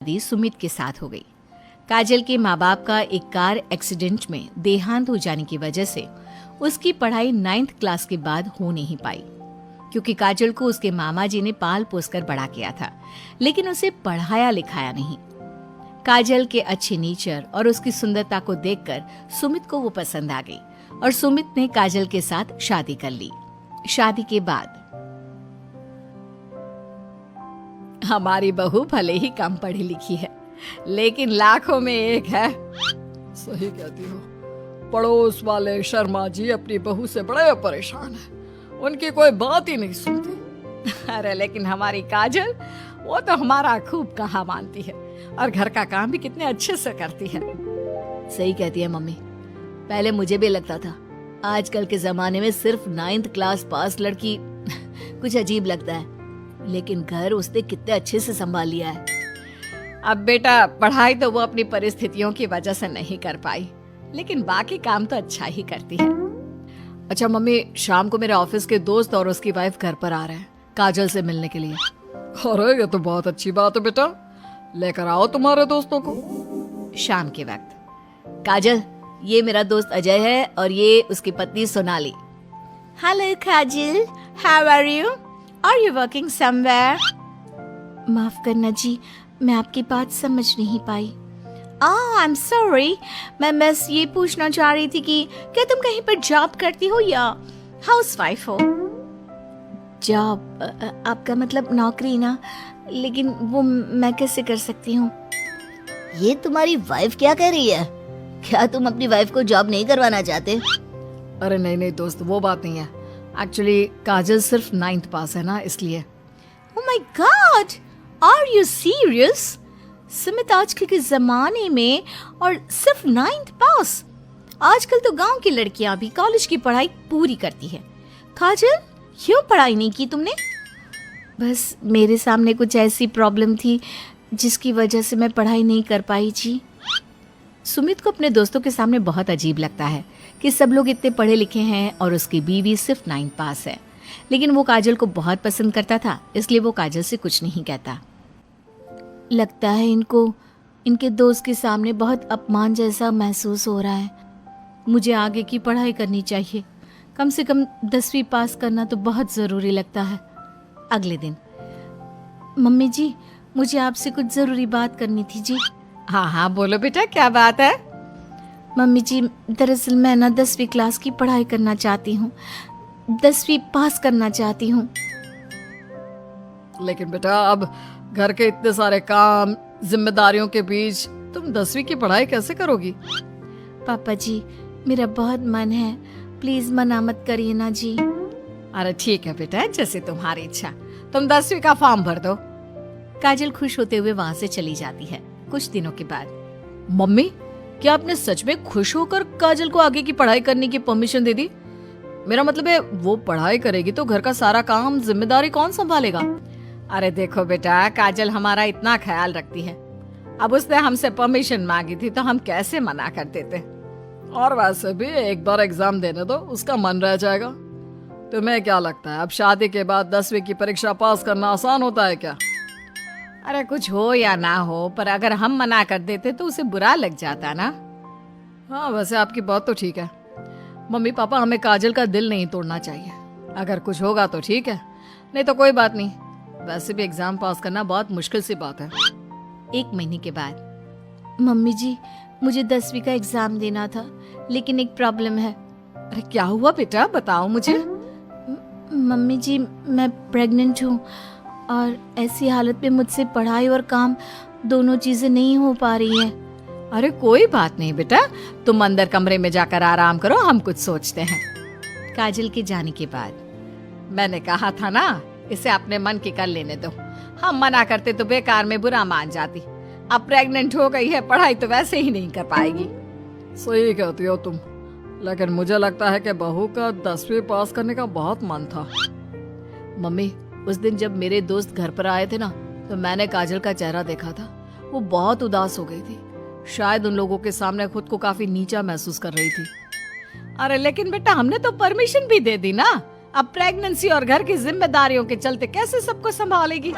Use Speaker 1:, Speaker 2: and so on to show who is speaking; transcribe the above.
Speaker 1: शादी सुमित के साथ हो गई। काजल के माँ बाप का एक कार एक्सीडेंट में देहांत हो जाने की वजह से उसकी पढ़ाई 9th क्लास के बाद हो नहीं पाई, क्योंकि काजल को उसके मामा जी ने पाल पोस कर बड़ा किया था, लेकिन उसे पढ़ाया लिखाया नहीं। काजल के अच्छे नेचर और उसकी सुंदरता को देखकर सुमित को वो पसंद आ गई और सुमित ने काजल के साथ शादी कर ली। शादी के बाद हमारी बहू भले ही कम पढ़ी लिखी है, लेकिन लाखों में एक है।
Speaker 2: सही कहती हो। पड़ोस वाले शर्मा जी अपनी बहू से बड़े परेशान हैं। उनकी कोई बात ही नहीं सुनती।
Speaker 1: अरे लेकिन हमारी काजल, वो तो हमारा खूब कहा मानती है और घर का काम भी कितने अच्छे से करती है।
Speaker 3: सही कहती है मम्मी। पहले मुझे भी लगता था आजकल के जमाने में सिर्फ 9th क्लास पास लड़की कुछ अजीब लगता है, लेकिन घर उसने कितने अच्छे से संभाल लिया है।
Speaker 1: अब बेटा, पढ़ाई तो वो अपनी परिस्थितियों की वजह से नहीं कर पाई, लेकिन बाकी काम तो अच्छा ही करती है।
Speaker 2: अच्छा मम्मी, शाम को मेरे ऑफिस के दोस्त और उसकी वाइफ घर पर आ रहे हैं काजल से मिलने के लिए। अरे ये तो बहुत अच्छी बात है बेटा, लेकर आओ तुम्हारे दोस्तों को।
Speaker 1: शाम के वक्त
Speaker 3: काजल, ये मेरा दोस्त अजय है और ये उसकी पत्नी Sonali.
Speaker 1: Hello Kajal, how are you? Are you working somewhere? माफ करना जी, मैं आपकी बात समझ नहीं पाई। आई एम सॉरी, मैं बस ये पूछना चाह रही थी कि क्या तुम कहीं पर जॉब करती हो या हाउसवाइफ हो?
Speaker 3: जॉब? आपका मतलब नौकरी ना, लेकिन वो मैं कैसे कर सकती हूँ? ये तुम्हारी वाइफ क्या कह रही है? क्या तुम अपनी वाइफ को जॉब नहीं करवाना चाहते?
Speaker 2: अरे नहीं नहीं दोस्त, वो बात नहीं है। एक्चुअली काजल सिर्फ 9th पास है ना, इसलिए।
Speaker 1: Oh my God! Are you serious? Sumit आजकल के जमाने में और सिर्फ 9th पास? आजकल तो गांव की लड़कियां भी कॉलेज की पढ़ाई पूरी करती है। काजल, क्यों पढ़ाई नहीं की तुमने?
Speaker 3: बस मेरे सामने कुछ ऐसी प्रॉब्लम थी जिसकी वजह से मैं पढ़ाई नहीं कर पाई जी।
Speaker 1: सुमित को अपने दोस्तों के सामने बहुत अजीब लगता है कि सब लोग इतने पढ़े लिखे हैं और उसकी बीवी सिर्फ 9th पास है, लेकिन वो काजल को बहुत पसंद करता था, इसलिए वो काजल से कुछ नहीं कहता।
Speaker 3: लगता है इनको इनके दोस्त के सामने बहुत अपमान जैसा महसूस हो रहा है।
Speaker 1: मुझे आगे की पढ़ाई करनी चाहिए, कम से कम 10वीं पास करना तो बहुत ज़रूरी लगता है। अगले दिन,
Speaker 3: मम्मी जी, मुझे आपसे कुछ ज़रूरी बात करनी थी जी।
Speaker 1: हाँ हाँ बोलो बेटा, क्या बात है?
Speaker 3: मम्मी जी, दरअसल मैं ना 10वीं क्लास की पढ़ाई करना चाहती हूँ, 10वीं पास करना चाहती हूँ।
Speaker 2: लेकिन बेटा, अब घर के इतने सारे काम, जिम्मेदारियों के बीच तुम 10वीं की पढ़ाई कैसे करोगी?
Speaker 3: पापा जी, मेरा बहुत मन है, प्लीज मना मत करिए ना जी।
Speaker 1: अरे ठीक है बेटा, जैसे तुम्हारी इच्छा, तुम 10वीं का फॉर्म भर दो। काजल खुश होते हुए वहाँ से चली जाती है। कुछ दिनों के बाद,
Speaker 2: मम्मी, क्या आपने सच में खुश होकर काजल को आगे की पढ़ाई करने की परमिशन दे दी? मेरा मतलब है, वो पढ़ाई करेगी तो घर का सारा काम, जिम्मेदारी कौन संभालेगा?
Speaker 1: अरे देखो बेटा, काजल हमारा इतना ख्याल रखती है, अब उसने हमसे परमिशन मांगी थी तो हम कैसे मना कर देते।
Speaker 2: और वैसे भी एक बार एग्जाम देने दो, उसका मन रह जाएगा। तुम्हें क्या लगता है, अब शादी के बाद 10वीं की परीक्षा पास करना आसान होता है क्या?
Speaker 1: अरे कुछ हो या ना हो, पर अगर हम मना कर देते तो उसे बुरा लग जाता ना।
Speaker 2: हाँ, वैसे आपकी बात तो ठीक है। मम्मी पापा, हमें काजल का दिल नहीं तोड़ना चाहिए। अगर कुछ होगा तो ठीक है, नहीं तो कोई बात नहीं। वैसे भी एग्जाम पास करना बहुत मुश्किल सी बात है।
Speaker 1: 1 महीने के बाद,
Speaker 3: मम्मी जी, मुझे 10वीं का एग्जाम देना था, लेकिन एक प्रॉब्लम है।
Speaker 1: अरे क्या हुआ बेटा, बताओ मुझे।
Speaker 3: मम्मी जी, मैं प्रेग्नेंट हूँ और ऐसी हालत में मुझसे पढ़ाई और काम दोनों चीजें नहीं हो पा रही है।
Speaker 1: अरे कोई बात नहीं बेटा, तुम अंदर कमरे में जाकर आराम करो, हम कुछ सोचते हैं। काजल के जाने के बाद, मैंने कहा था ना, इसे अपने मन की कर लेने दो। हम मना करते तो बेकार में बुरा मान जाती। अब प्रेग्नेंट हो गई है, पढ़ाई तो वैसे ही नहीं कर पाएगी।
Speaker 2: सही कहती हो तुम, लेकिन मुझे लगता है कि बहू का 10वीं पास करने का बहुत मन था। मम्मी, उस दिन जब मेरे दोस्त घर पर आए थे ना, तो मैंने काजल का चेहरा देखा था। वो बहुत उदास हो गई थी, शायद उन लोगों के सामने खुद को काफी नीचा महसूस कर रही थी।
Speaker 1: अरे लेकिन बेटा, हमने तो परमिशन भी दे दी ना। अब प्रेगनेंसी और घर की जिम्मेदारियों के चलते कैसे सबको संभालेगी?